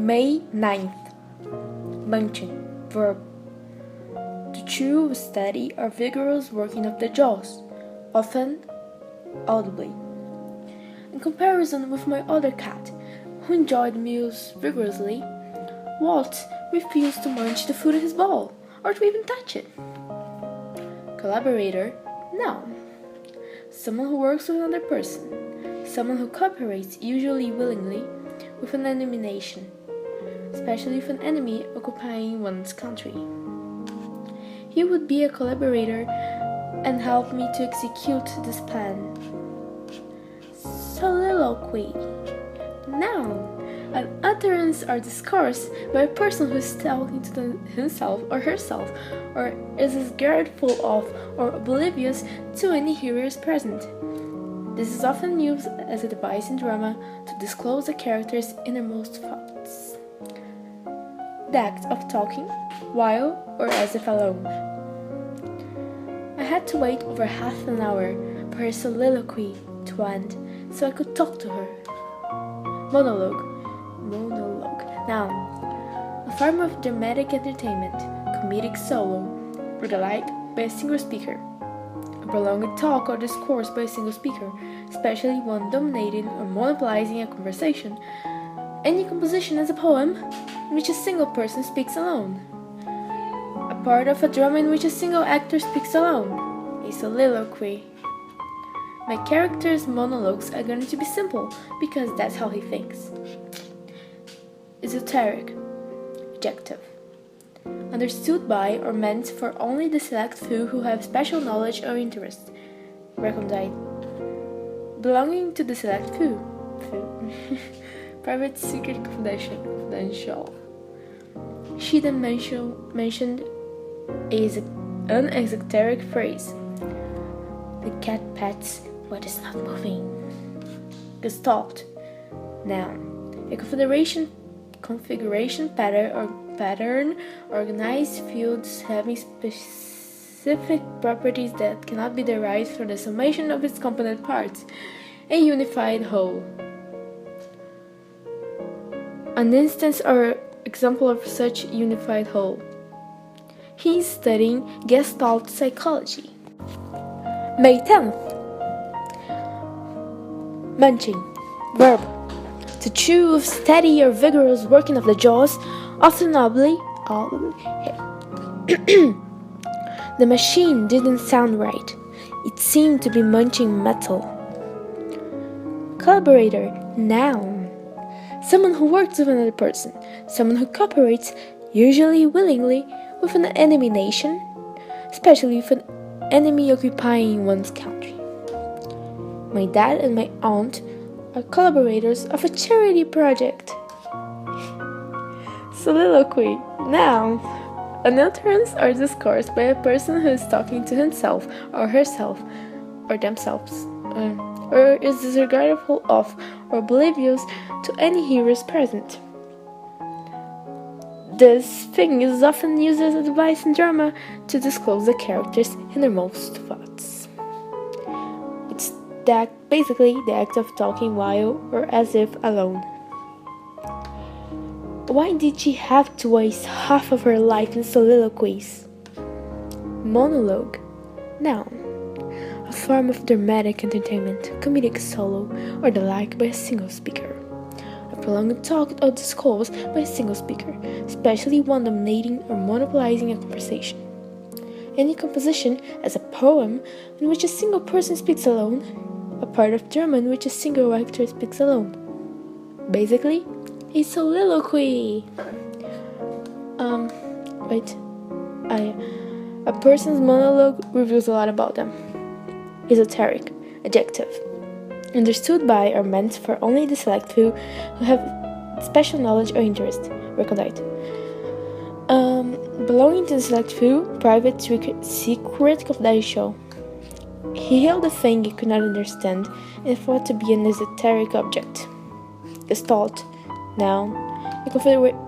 May 9th. Munching. Verb. To chew with steady or vigorous working of the jaws, often audibly. In comparison with my other cat, who enjoyed meals vigorously, Walt refused to munch the food in his bowl, or to even touch it. Collaborator. Noun. Someone who works with another person. Someone who cooperates, usually willingly, with an enemy nation, especially with an enemy occupying one's country. He would be a collaborator and help me to execute this plan. Soliloquy. Noun. An utterance or discourse by a person who is talking to himself or herself, or is regardful of or oblivious to any hearers present. This is often used as a device in drama to disclose the character's innermost thoughts. The act of talking, while or as if alone. I had to wait over half an hour for her soliloquy to end so I could talk to her. Monologue. Noun. A form of dramatic entertainment, comedic solo, or the like by a single speaker. A prolonged talk or discourse by a single speaker, especially one dominating or monopolizing a conversation. Any composition is a poem in which a single person speaks alone. A part of a drama in which a single actor speaks alone. A soliloquy. My character's monologues are going to be simple because that's how he thinks. Esoteric. Adjective. Understood by or meant for only the select few who have special knowledge or interest. Recondite. Belonging to the select few. Private, secret, confidential. She then mentioned an esoteric phrase. The cat pets what is not moving. Gestalt. Noun. A configuration pattern, organized fields having specific properties that cannot be derived from the summation of its component parts. A unified whole. An instance or example of such unified whole. He is studying Gestalt psychology. May 10th. Munching. Verb. To chew with steady or vigorous working of the jaws, often audibly. The machine didn't sound right. It seemed to be munching metal. Collaborator. Noun. Someone who works with another person. Someone who cooperates, usually willingly, with an enemy nation, especially with an enemy occupying one's country. My dad and my aunt are collaborators of a charity project. Soliloquy. Noun. An utterance or discourse by a person who is talking to himself or herself or themselves, or is disregardful of or oblivious to any hearers present. This thing is often used as a device in drama to disclose the character's innermost thoughts. It's basically the act of talking while or as if alone. Why did she have to waste half of her life in soliloquies? Monologue. Noun. A form of dramatic entertainment, comedic solo, or the like by a single speaker. A prolonged talk or discourse by a single speaker, especially one dominating or monopolizing a conversation. Any composition as a poem in which a single person speaks alone, a part of drama in which a single actor speaks alone. Basically, a soliloquy. A person's monologue reveals a lot about them. Esoteric. Adjective. Understood by or meant for only the select few who have special knowledge or interest. Recondite. Belonging to the select few, private, secret, confidential. He held a thing he could not understand and thought to be an esoteric object. Gestalt. Noun. A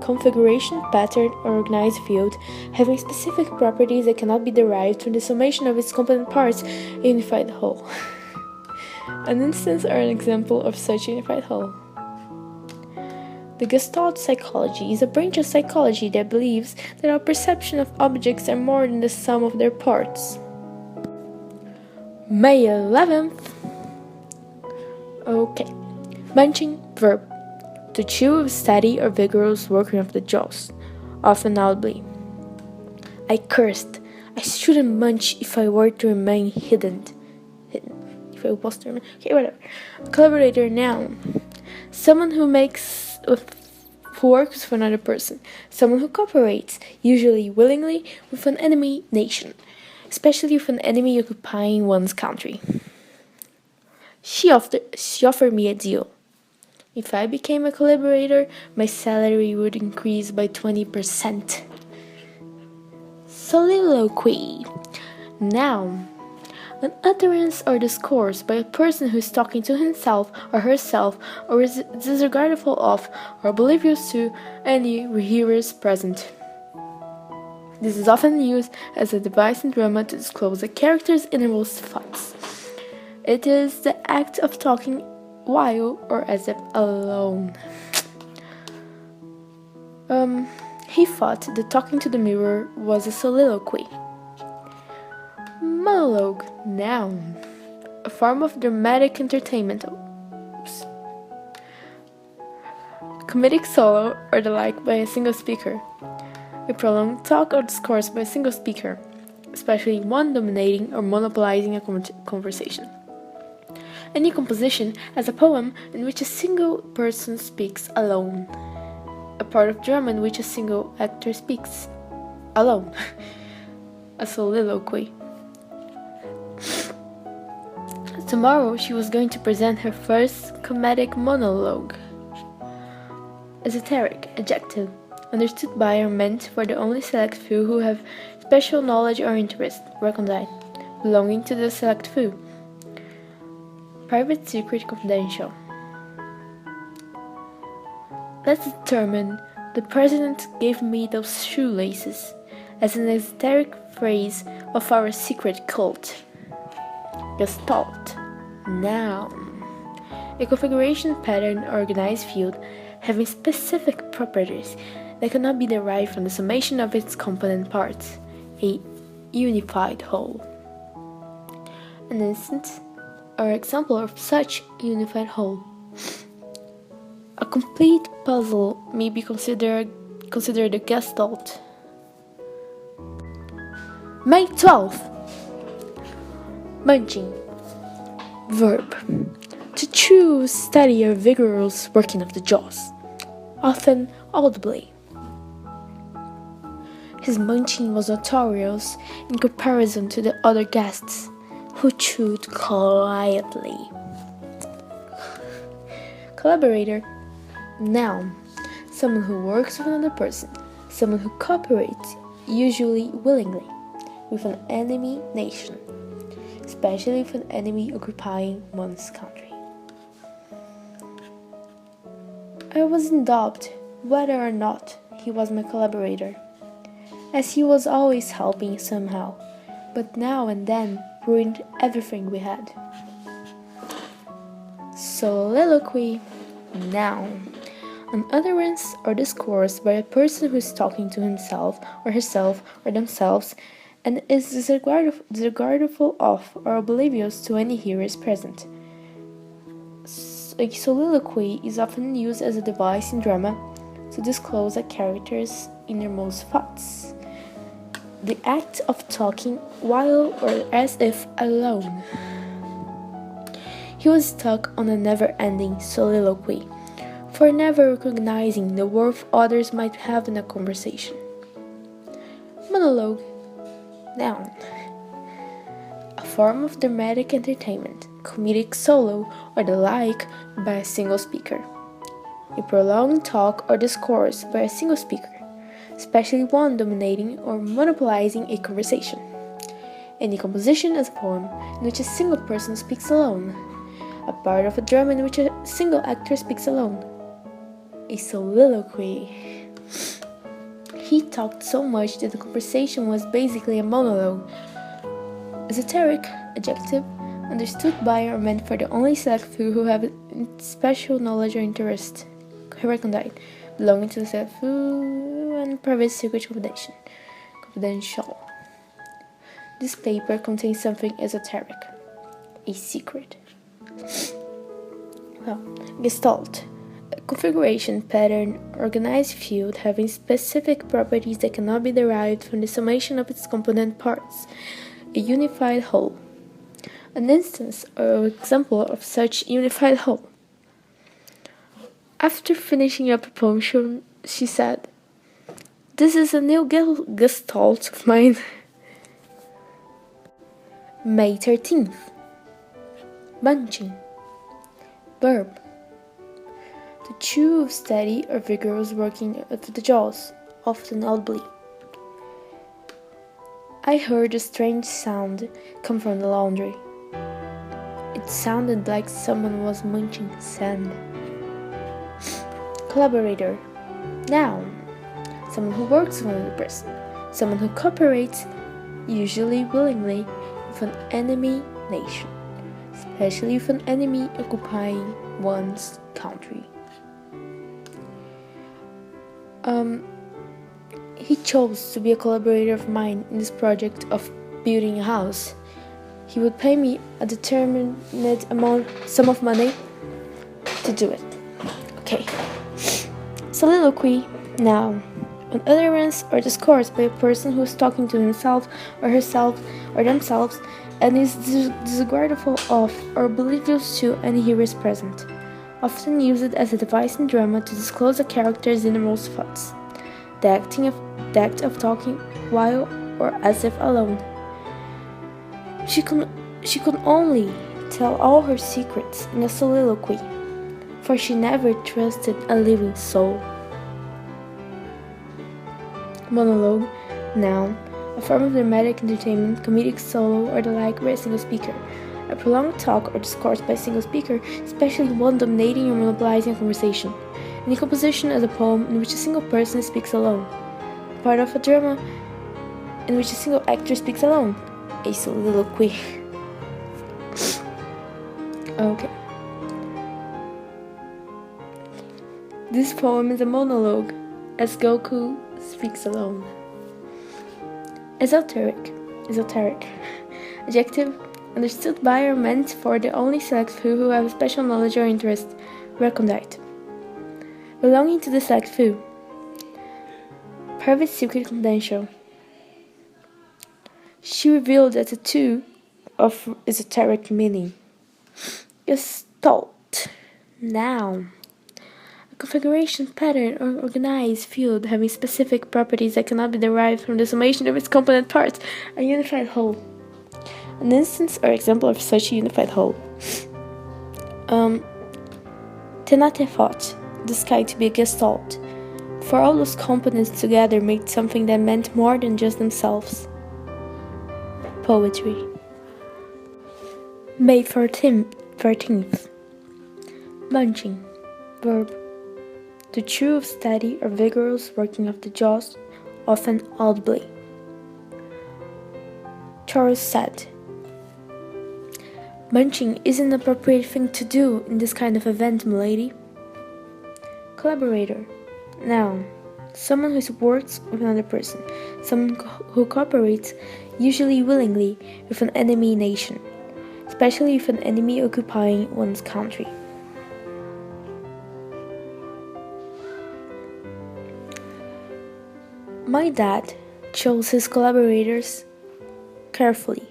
configuration pattern or organized field having specific properties that cannot be derived from the summation of its component parts, a unified whole. An instance or an example of such a unified whole. The Gestalt psychology is a branch of psychology that believes that our perception of objects are more than the sum of their parts. May 11th. Okay. Munching, verb. To chew with steady or vigorous working of the jaws, often audibly. I cursed. I shouldn't munch if I were to remain hidden. If I was to remain... Okay, whatever. Collaborator, noun. Someone who works with another person. Someone who cooperates, usually willingly, with an enemy nation, especially with an enemy occupying one's country. She offered me a deal. If I became a collaborator, my salary would increase by 20%. Soliloquy. Noun. An utterance or discourse by a person who is talking to himself or herself, or is disregardful of or oblivious to any hearers present. This is often used as a device in drama to disclose a character's innermost thoughts. It is the act of talking while or as if alone. He thought that talking to the mirror was a soliloquy. Monologue, noun. A form of dramatic entertainment. Comedic solo or the like by a single speaker. A prolonged talk or discourse by a single speaker, especially one dominating or monopolizing a conversation. Any composition as a poem in which a single person speaks alone. A part of drama in which a single actor speaks alone. A soliloquy. Tomorrow she was going to present her first comedic monologue. Esoteric, adjective, understood by or meant for the only select few who have special knowledge or interest, recondite, belonging to the select few. Private, secret, confidential. Let's determine the president gave me those shoelaces as an esoteric phrase of our secret cult. Gestalt, noun. A configuration pattern or organized field having specific properties that cannot be derived from the summation of its component parts, a unified whole. An instance or example of such unified whole. A complete puzzle may be considered a gestalt. May 12th. Munching. Verb. To chew steady or vigorous working of the jaws, often audibly. His munching was notorious in comparison to the other guests, who chewed quietly. Collaborator, noun. Someone who works with another person, someone who cooperates, usually willingly, with an enemy nation, especially with an enemy occupying one's country. I was in doubt whether or not he was my collaborator, as he was always helping somehow, but now and then ruined everything we had. Soliloquy, noun. An utterance or discourse by a person who is talking to himself or herself or themselves and is disregardful of or oblivious to any hearers present. A soliloquy is often used as a device in drama to disclose a character's innermost thoughts. The act of talking while or as if alone. He was stuck on a never-ending soliloquy, for never recognizing the worth others might have in a conversation. Monologue, noun. A form of dramatic entertainment, comedic solo, or the like by a single speaker. A prolonged talk or discourse by a single speaker, especially one dominating or monopolizing a conversation. Any composition as a poem in which a single person speaks alone. A part of a drama in which a single actor speaks alone. A soliloquy. He talked so much that the conversation was basically a monologue. Esoteric, adjective, understood by or meant for the only select few who have special knowledge or interest. recondite, belonging to the Setsu and private secret confidential. This paper contains something esoteric, a secret. Well, Gestalt, a configuration, pattern, organized field having specific properties that cannot be derived from the summation of its component parts, a unified whole. An instance or example of such unified whole. After finishing up a poem, she said, "This is a new gestalt of mine." May 13th. Bunching. Verb. To chew with steady or vigorous working of the jaws, often audibly. I heard a strange sound come from the laundry. It sounded like someone was munching sand. Collaborator. Noun. Someone who works with another person. Someone who cooperates, usually willingly, with an enemy nation, especially with an enemy occupying one's country. He chose to be a collaborator of mine in this project of building a house. He would pay me a determined sum of money to do it. Okay. Soliloquy. Noun. An utterance or discourse by a person who is talking to himself or herself or themselves and is disregardful of or oblivious to any hearers present. Often used as a device in drama to disclose a character's innermost thoughts. The act of talking while or as if alone. She could only tell all her secrets in a soliloquy, for she never trusted a living soul. Monologue. Noun. A form of dramatic entertainment, comedic solo, or the like by a single speaker. A prolonged talk or discourse by a single speaker, especially one dominating or monopolizing a conversation. Any composition as a poem in which a single person speaks alone. Part of a drama in which a single actor speaks alone. A soliloquy. Okay. This poem is a monologue, as Goku speaks alone. Esoteric. Adjective, understood by or meant for the only select few who have special knowledge or interest. Recondite. Belonging to the select few. Private secret confidential. She revealed a tattoo of esoteric meaning. Gestalt. Noun. A configuration, pattern, or organized field having specific properties that cannot be derived from the summation of its component parts. A unified whole. An instance or example of such a unified whole. Tenate thought this kind to be a gestalt, for all those components together made something that meant more than just themselves. Poetry. May 13th. Munching. Verb. To chew with steady or vigorous working of the jaws, often audibly. Charles said, "Munching is an appropriate thing to do in this kind of event, m'lady." Collaborator. Noun. Someone who works with another person. Someone who cooperates, usually willingly, with an enemy nation, especially with an enemy occupying one's country. My dad chose his collaborators carefully,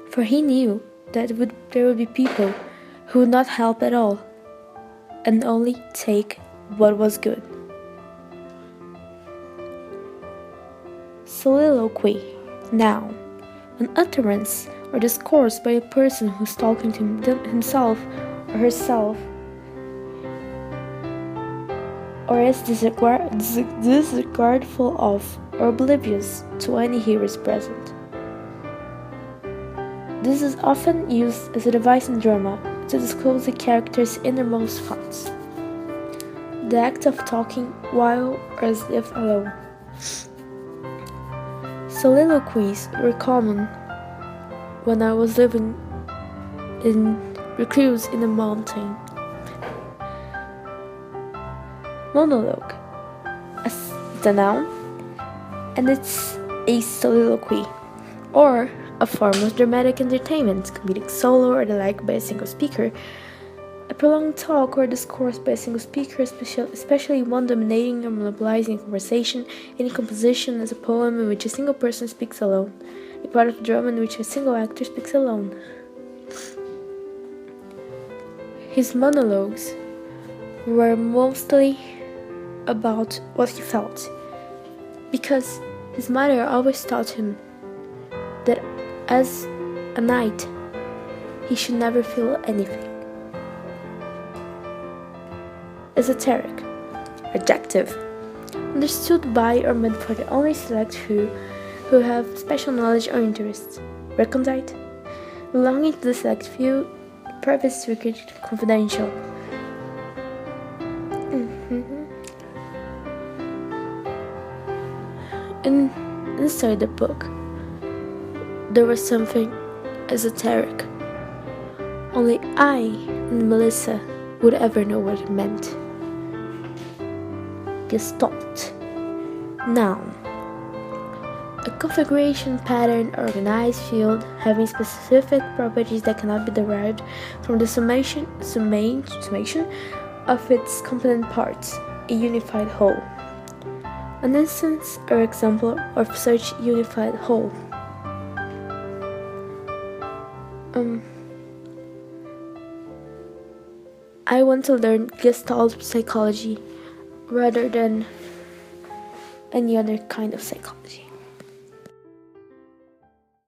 for he knew that there would be people who would not help at all, and only take what was good. Soliloquy. Noun. An utterance or discourse by a person who is talking to himself or herself, or is disregardful of or oblivious to any hearers present. This is often used as a device in drama to disclose the character's innermost thoughts. The act of talking while or as if alone. Soliloquies were common when I was living in recluse in a mountain. Monologue, as the noun, and it's a soliloquy, or a form of dramatic entertainment, comedic solo or the like by a single speaker, a prolonged talk or discourse by a single speaker, especially one dominating or monopolizing a conversation, any composition as a poem in which a single person speaks alone, a part of drama in which a single actor speaks alone. His monologues were mostly about what he felt, because his mother always taught him that as a knight, he should never feel anything. Esoteric, adjective, understood by or meant for the only select few who have special knowledge or interests. Recondite, belonging to the select few, private, secret, confidential. Inside the book, there was something esoteric. Only I and Melissa would ever know what it meant. Gestalt, noun, a configuration, pattern, organized field having specific properties that cannot be derived from the summation of its component parts, a unified whole. An instance or example of such unified whole. I want to learn Gestalt psychology rather than any other kind of psychology.